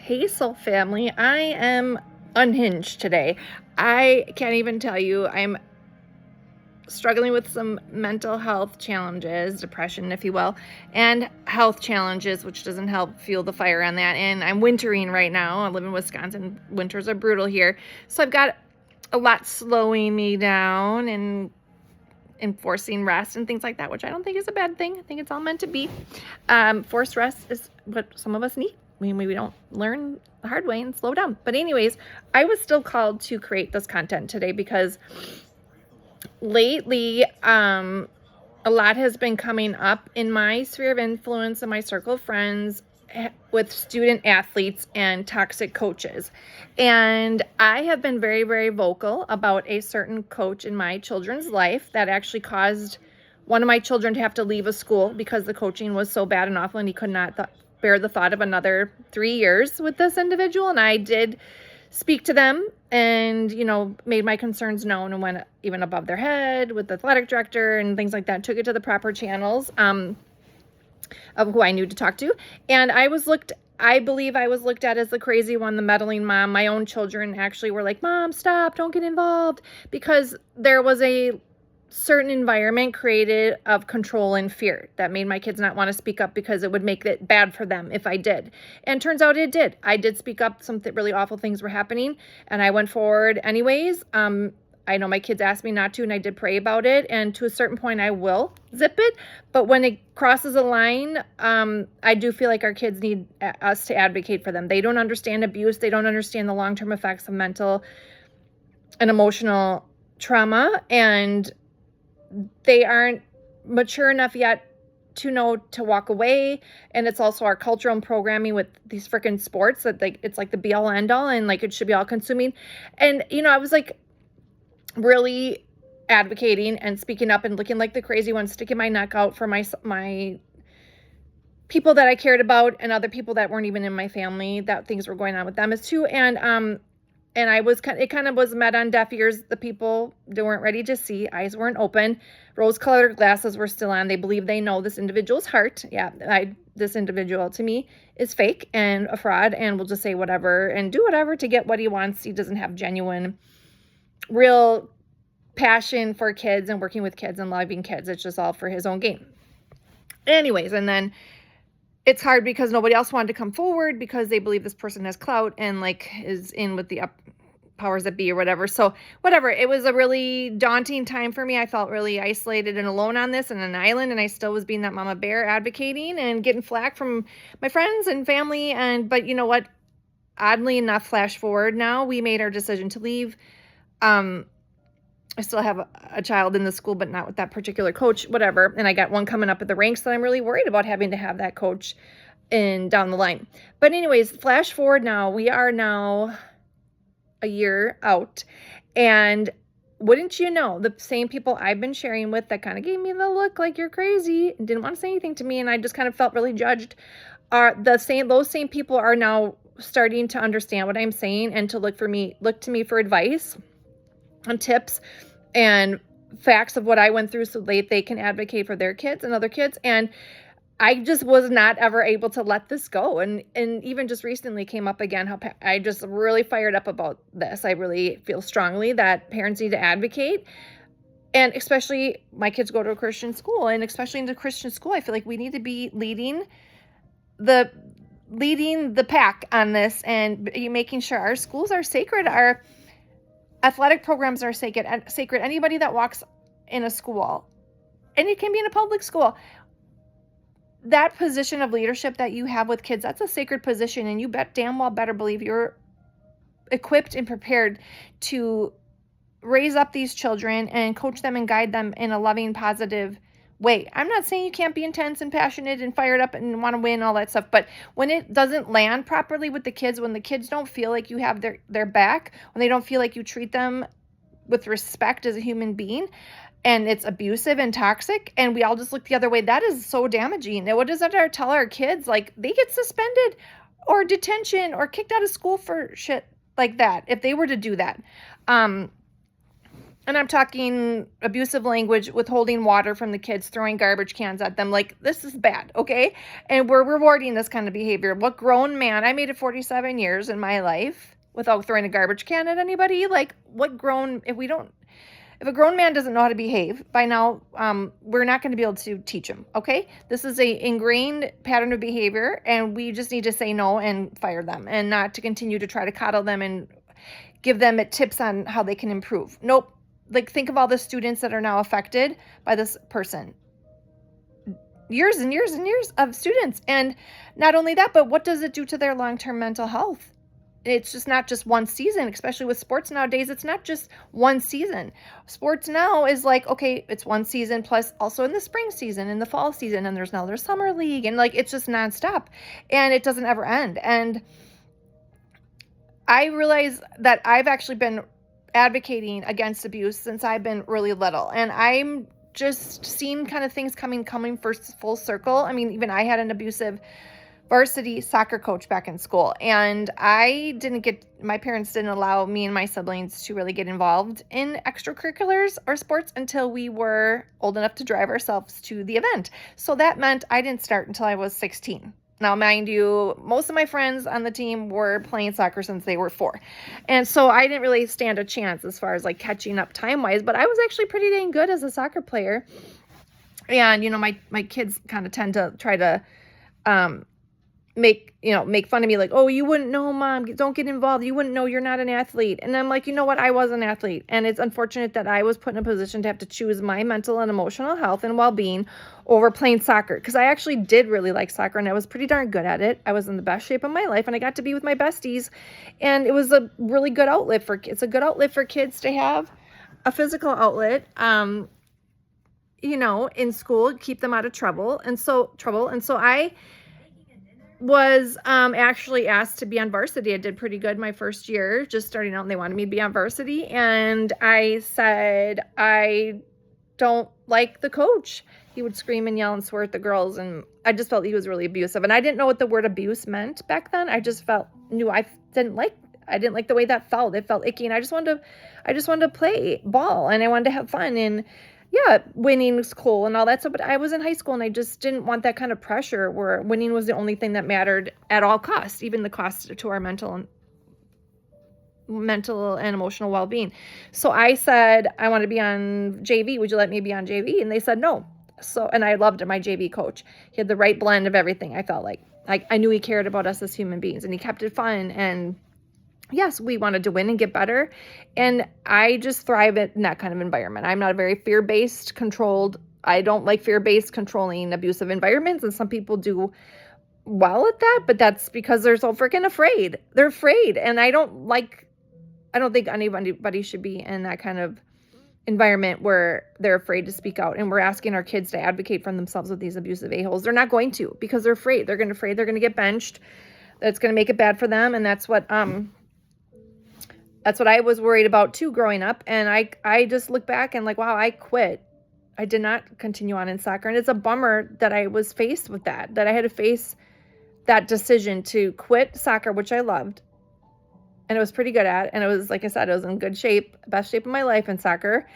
Hey, Soul Family. I am unhinged today. I can't even tell you. I'm struggling with some mental health challenges, depression, if you will, and health challenges, which doesn't help fuel the fire on that. And I'm wintering right now. I live in Wisconsin. Winters are brutal here. So I've got a lot slowing me down and enforcing rest and things like that, which I don't think is a bad thing. I think it's all meant to be. Forced rest is what some of us need. We don't learn the hard way and slow down. But anyways, I was still called to create this content today because lately, a lot has been coming up in my sphere of influence and my circle of friends with student athletes and toxic coaches. And I have been very, very vocal about a certain coach in my children's life that actually caused one of my children to have to leave a school because the coaching was so bad and awful, and he could not bear the thought of another 3 years with this individual. And I did speak to them and, made my concerns known and went even above their head with the athletic director and things like that, took it to the proper channels of who I knew to talk to. And I believe I was looked at as the crazy one, the meddling mom. My own children actually were like, "Mom, stop, don't get involved," because there was a certain environment created of control and fear that made my kids not want to speak up because it would make it bad for them if I did. And turns out it did. I did speak up. Some really awful things were happening and I went forward anyways. I know my kids asked me not to, and I did pray about it. And to a certain point, I will zip it. But when it crosses a line, I do feel like our kids need us to advocate for them. They don't understand abuse. They don't understand the long-term effects of mental and emotional trauma. And they aren't mature enough yet to know to walk away. And it's also our cultural and programming with these freaking sports that it's like the be all end all, and like it should be all consuming. And I was like really advocating and speaking up and looking like the crazy one, sticking my neck out for my people that I cared about and other people that weren't even in my family, that things were going on with them as too. And it kind of was met on deaf ears. The people, they weren't ready to see. Eyes weren't open. Rose-colored glasses were still on. They believe they know this individual's heart. Yeah, this individual to me is fake and a fraud and will just say whatever and do whatever to get what he wants. He doesn't have genuine, real passion for kids and working with kids and loving kids. It's just all for his own gain. Anyways, and then it's hard because nobody else wanted to come forward because they believe this person has clout and is in with the powers that be or whatever. So whatever, it was a really daunting time for me. I felt really isolated and alone on this and an island, and I still was being that mama bear advocating and getting flack from my friends and family. But you know what? Oddly enough, flash forward now, we made our decision to leave. I still have a child in the school, but not with that particular coach, whatever. And I got one coming up at the ranks that I'm really worried about having to have that coach down the line. But anyways, flash forward now, we are now a year out. And wouldn't you know, the same people I've been sharing with that kind of gave me the look like you're crazy and didn't want to say anything to me, and I just kind of felt really judged, those same people are now starting to understand what I'm saying and to look to me for advice and tips and facts of what I went through so they can advocate for their kids and other kids. And I just was not ever able to let this go. And even just recently came up again how I just really fired up about this. I really feel strongly that parents need to advocate. And especially my kids go to a Christian school, and especially into Christian school, I feel like we need to be leading the pack on this and making sure our schools are sacred, our athletic programs are sacred. Anybody that walks in a school, and it can be in a public school, that position of leadership that you have with kids, that's a sacred position. And you damn well better believe you're equipped and prepared to raise up these children and coach them and guide them in a loving, positive way. I'm not saying you can't be intense and passionate and fired up and want to win, all that stuff. But when it doesn't land properly with the kids, when the kids don't feel like you have their back, when they don't feel like you treat them with respect as a human being, and it's abusive and toxic, and we all just look the other way, that is so damaging. And what does that tell our kids? Like, they get suspended or detention or kicked out of school for shit like that if they were to do that. And And I'm talking abusive language, withholding water from the kids, throwing garbage cans at them. Like, this is bad, okay? And we're rewarding this kind of behavior. What grown man, I made it 47 years in my life without throwing a garbage can at anybody. Like, what grown, if a grown man doesn't know how to behave by now, we're not going to be able to teach him, okay? This is a ingrained pattern of behavior, and we just need to say no and fire them, and not to continue to try to coddle them and give them tips on how they can improve. Nope. Like, think of all the students that are now affected by this person. Years and years and years of students. And not only that, but what does it do to their long-term mental health? It's just not just one season, especially with sports nowadays. It's not just one season. Sports now is like, okay, it's one season plus also in the spring season, in the fall season, and there's summer league, and like, it's just nonstop, and it doesn't ever end. And I realize that I've actually been advocating against abuse since I've been really little, and I'm just seeing kind of things coming first full circle. I mean, even I had an abusive varsity soccer coach back in school, and my parents didn't allow me and my siblings to really get involved in extracurriculars or sports until we were old enough to drive ourselves to the event. So that meant I didn't start until I was 16. Now, mind you, most of my friends on the team were playing soccer since they were 4. And so I didn't really stand a chance as far as like catching up time-wise, but I was actually pretty dang good as a soccer player. And, my kids kind of tend to try to make fun of me, like, oh, you wouldn't know, Mom, don't get involved, you wouldn't know, you're not an athlete. And I'm like, you know what, I was an athlete, and it's unfortunate that I was put in a position to have to choose my mental and emotional health and well-being over playing soccer, because I actually did really like soccer, and I was pretty darn good at it. I was in the best shape of my life, and I got to be with my besties, and it was a really good outlet for kids. It's a good outlet for kids to have a physical outlet, in school, keep them out of trouble. And so I was actually asked to be on varsity. I did pretty good my first year, just starting out, and they wanted me to be on varsity. And I said, I don't like the coach. He would scream and yell and swear at the girls, and I just felt he was really abusive. And I didn't know what the word abuse meant back then. I just knew I didn't like the way that felt. It felt icky, and I just wanted to play ball, and I wanted to have fun, and yeah, winning was cool and all that stuff, but I was in high school, and I just didn't want that kind of pressure where winning was the only thing that mattered at all costs, even the cost to our mental and emotional well-being. So I said, I want to be on JV. Would you let me be on JV? And they said no. And I loved my JV coach. He had the right blend of everything. I felt like I knew he cared about us as human beings, and he kept it fun, and yes, we wanted to win and get better. And I just thrive in that kind of environment. I'm not a very fear-based, controlled. I don't like fear-based, controlling, abusive environments. And some people do well at that, but that's because they're so freaking afraid. They're afraid. And I don't think anybody should be in that kind of environment where they're afraid to speak out. And we're asking our kids to advocate for themselves with these abusive a-holes. They're not going to, because they're afraid. They're going to get benched. That's going to make it bad for them. And that's what I was worried about too growing up. And I just look back and like, wow, I quit. I did not continue on in soccer. And it's a bummer that I was faced with that I had to face that decision to quit soccer, which I loved, and I was pretty good at. And it was, like I said, I was in good shape, best shape of my life in soccer.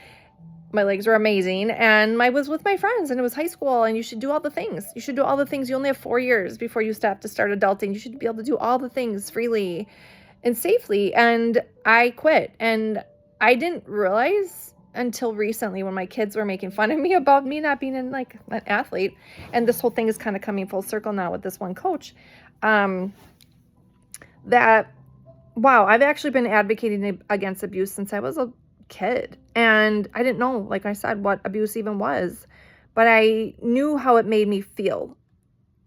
My legs were amazing. And I was with my friends, and it was high school, and you should do all the things. You only have 4 years before you have to start adulting. You should be able to do all the things freely and safely. And I quit, and I didn't realize until recently, when my kids were making fun of me about me not being an athlete, and this whole thing is kind of coming full circle now with this one coach, that wow, I've actually been advocating against abuse since I was a kid, and I didn't know, like I said, what abuse even was, but I knew how it made me feel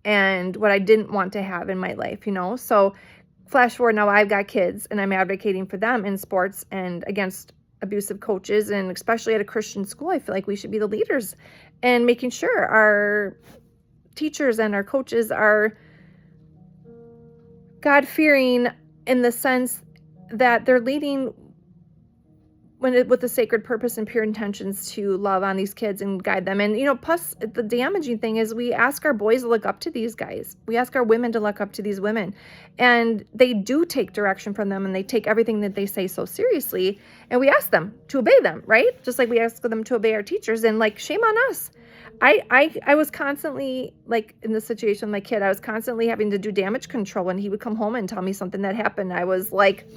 and what I didn't want to have in my life, so flash forward, now I've got kids, and I'm advocating for them in sports and against abusive coaches. And especially at a Christian school, I feel like we should be the leaders and making sure our teachers and our coaches are God-fearing, in the sense that they're leading with the sacred purpose and pure intentions to love on these kids and guide them. And, plus the damaging thing is we ask our boys to look up to these guys. We ask our women to look up to these women, and they do take direction from them, and they take everything that they say so seriously. And we ask them to obey them, right? Just like we ask them to obey our teachers, and like, shame on us. I was constantly, like, in this situation with my kid, I was constantly having to do damage control when he would come home and tell me something that happened. I was like,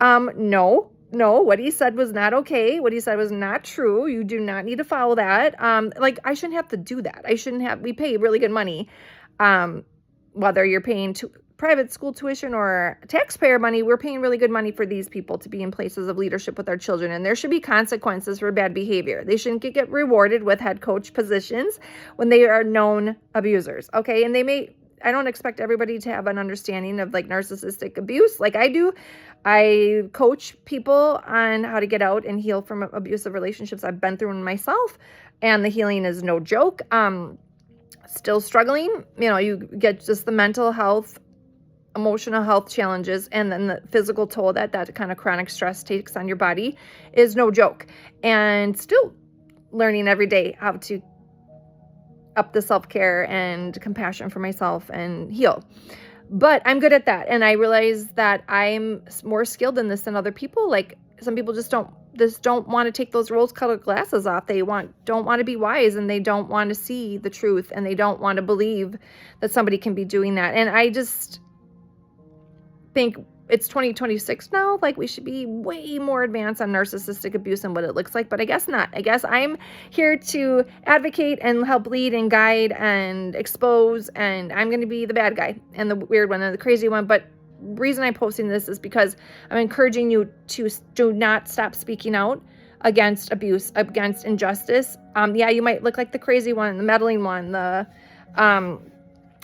no, what he said was not okay. What he said was not true. You do not need to follow that. Like, I shouldn't have to do that. We pay really good money. Whether you're paying private school tuition or taxpayer money, we're paying really good money for these people to be in places of leadership with our children. And there should be consequences for bad behavior. They shouldn't get rewarded with head coach positions when they are known abusers. Okay. And I don't expect everybody to have an understanding of like narcissistic abuse like I do. I coach people on how to get out and heal from abusive relationships I've been through myself, and the healing is no joke. Still struggling. You get just the mental health, emotional health challenges, and then the physical toll that kind of chronic stress takes on your body is no joke. And still learning every day how to up the self-care and compassion for myself and heal. But I'm good at that. And I realize that I'm more skilled in this than other people. Like, some people just don't want to take those rose-colored glasses off. They don't want to be wise, and they don't want to see the truth, and they don't want to believe that somebody can be doing that. And I just think it's 2026 now. Like, we should be way more advanced on narcissistic abuse and what it looks like, but I guess not. I guess I'm here to advocate and help lead and guide and expose, and I'm going to be the bad guy and the weird one and the crazy one. But the reason I'm posting this is because I'm encouraging you to do not stop speaking out against abuse, against injustice. You might look like the crazy one, the meddling one, the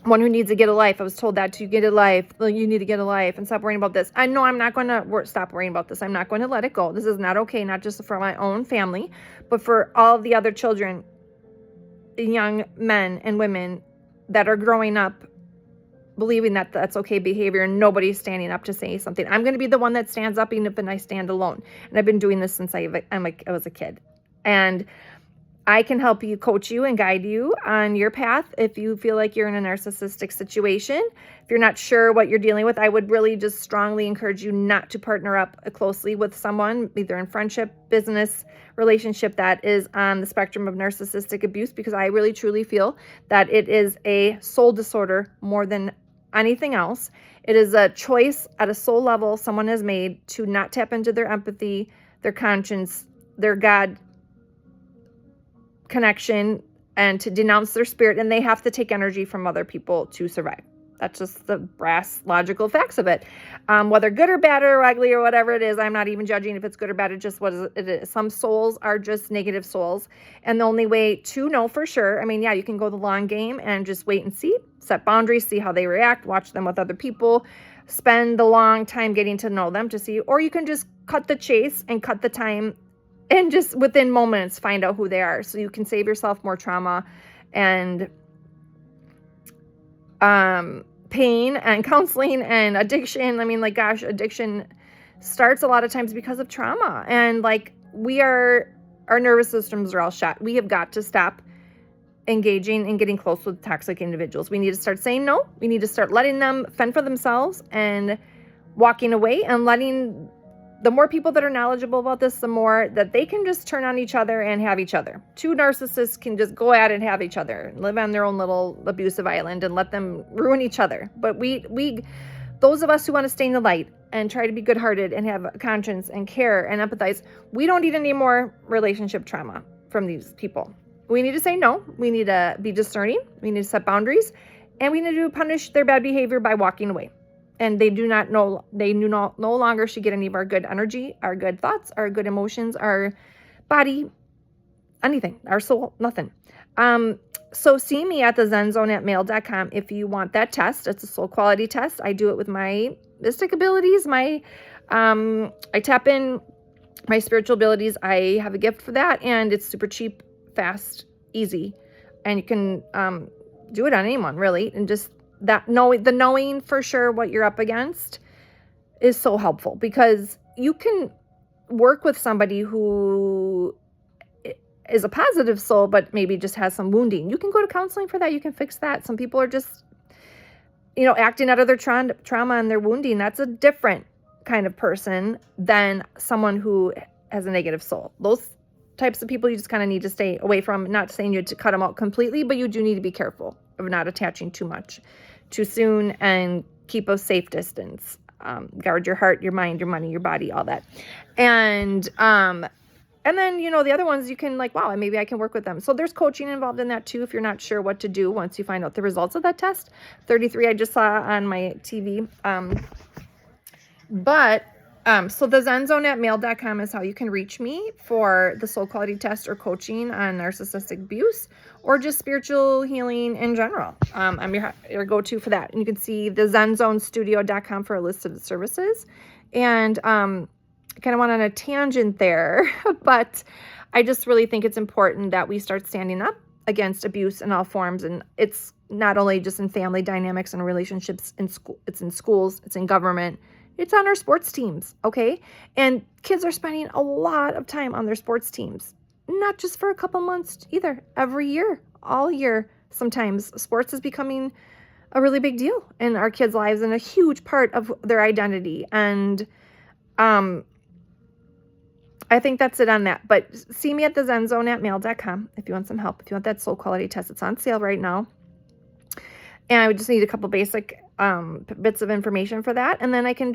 one who needs to get a life. I was told that to get a life. You need to get a life and stop worrying about this. I know I'm not going to stop worrying about this. I'm not going to let it go. This is not okay, not just for my own family, but for all of the other children, young men and women that are growing up believing that that's okay behavior, and nobody's standing up to say something. I'm going to be the one that stands up, even if I stand alone. And I've been doing this since I was a kid. And I can help you, coach you, and guide you on your path if you feel like you're in a narcissistic situation. If you're not sure what you're dealing with, I would really just strongly encourage you not to partner up closely with someone, either in friendship, business, relationship, that is on the spectrum of narcissistic abuse, because I really truly feel that it is a soul disorder more than anything else. It is a choice at a soul level someone has made to not tap into their empathy, their conscience, their God connection, and to denounce their spirit, and they have to take energy from other people to survive. That's just the brass logical facts of it. Whether good or bad or ugly or whatever it is, I'm not even judging if it's good or bad. It's just what it is. Some souls are just negative souls, and the only way to know for sure, you can go the long game and just wait and see, set boundaries, see how they react, watch them with other people, spend the long time getting to know them to see, or you can just cut the chase and cut the time and just within moments find out who they are, so you can save yourself more trauma and pain and counseling and addiction. Addiction starts a lot of times because of trauma, and our nervous systems are all shot. We have got to stop engaging and getting close with toxic individuals. We need to start saying no. We need to start letting them fend for themselves and walking away, and letting the more people that are knowledgeable about this, the more that they can just turn on each other and have each other. Two narcissists can just go at it and have each other, live on their own little abusive island, and let them ruin each other. But we those of us who want to stay in the light and try to be good-hearted and have a conscience and care and empathize, we don't need any more relationship trauma from these people. We need to say no. We need to be discerning. We need to set boundaries, and we need to punish their bad behavior by walking away. And they do no longer should get any of our good energy, our good thoughts, our good emotions, our body, anything, our soul, nothing. So see me at thezenzone@mail.com if you want that test. It's a soul quality test. I do it with my mystic abilities. I tap in my spiritual abilities. I have a gift for that, and it's super cheap, fast, easy, and you can do it on anyone, really. And just knowing for sure what you're up against is so helpful, because you can work with somebody who is a positive soul, but maybe just has some wounding. You can go to counseling for that. You can fix that. Some people are just, acting out of their trauma and their wounding. That's a different kind of person than someone who has a negative soul. Those types of people you just kind of need to stay away from. Not saying you have to cut them out completely, but you do need to be careful of not attaching too much too soon and keep a safe distance. Guard your heart, your mind, your money, your body, all that. And then, the other ones you can wow, maybe I can work with them. So there's coaching involved in that too, if you're not sure what to do once you find out the results of that test. 33 I just saw on my TV. So the zenzone@mail.com is how you can reach me for the soul quality test or coaching on narcissistic abuse or just spiritual healing in general. I'm your go-to for that. And you can see the zenzonestudio.com for a list of the services. And I kind of went on a tangent there, but I just really think it's important that we start standing up against abuse in all forms. And it's not only just in family dynamics and relationships in school, it's in schools, it's in government, it's on our sports teams, okay? And kids are spending a lot of time on their sports teams, not just for a couple months either, every year, all year. Sometimes sports is becoming a really big deal in our kids' lives and a huge part of their identity. And I think that's it on that. But see me at the zenzone@mail.com if you want some help. If you want that soul quality test, it's on sale right now. And I would just need a couple basic bits of information for that. And then it can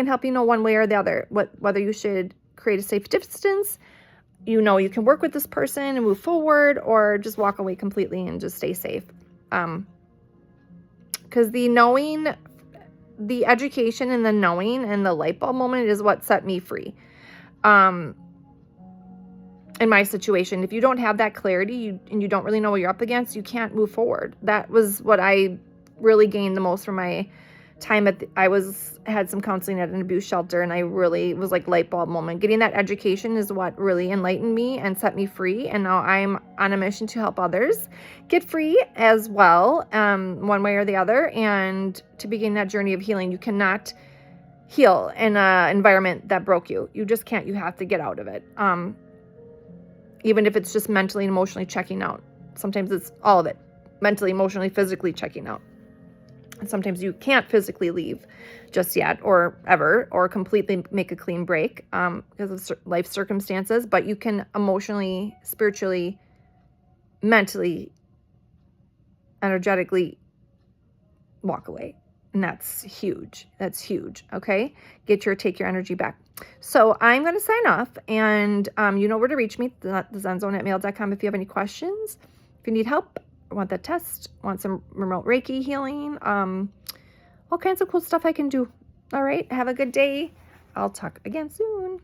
help you know one way or the other, whether you should create a safe distance, you can work with this person and move forward, or just walk away completely and just stay safe. Because the education and the knowing and the light bulb moment is what set me free. In my situation, if you don't have that clarity and you don't really know what you're up against, you can't move forward. That was what I really gained the most from my time had some counseling at an abuse shelter, and I really was light bulb moment. Getting that education is what really enlightened me and set me free. And now I'm on a mission to help others get free as well, one way or the other, and to begin that journey of healing. You cannot heal in an environment that broke you. You just can't. You have to get out of it. Even if it's just mentally and emotionally checking out. Sometimes it's all of it. Mentally, emotionally, physically checking out. And sometimes you can't physically leave just yet or ever or completely make a clean break because of life circumstances. But you can emotionally, spiritually, mentally, energetically walk away. And that's huge. That's huge. Okay. Take your energy back. So I'm going to sign off, and you know where to reach me, the zenzone@mail.com, if you have any questions, if you need help, want that test, want some remote Reiki healing, all kinds of cool stuff I can do. All right. Have a good day. I'll talk again soon.